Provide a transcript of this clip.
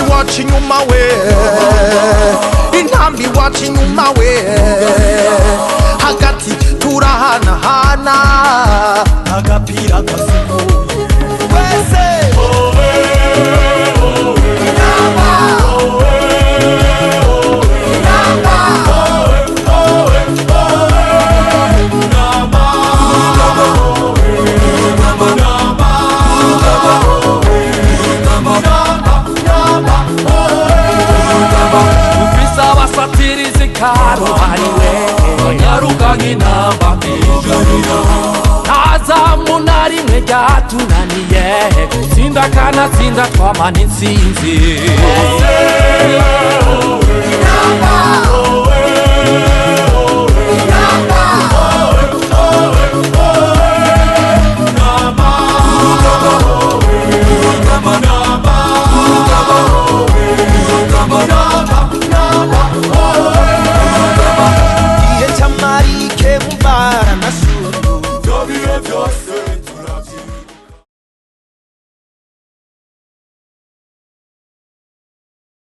Watching on my way, in Hambi watching on my way. Hagati turahana hana, agapira kasimu. Wese, Karo hariwe Nyarukangi namba kijuriro Naza munari mwe ryatunaniye Tsinda kana tsinda twamana intsinzi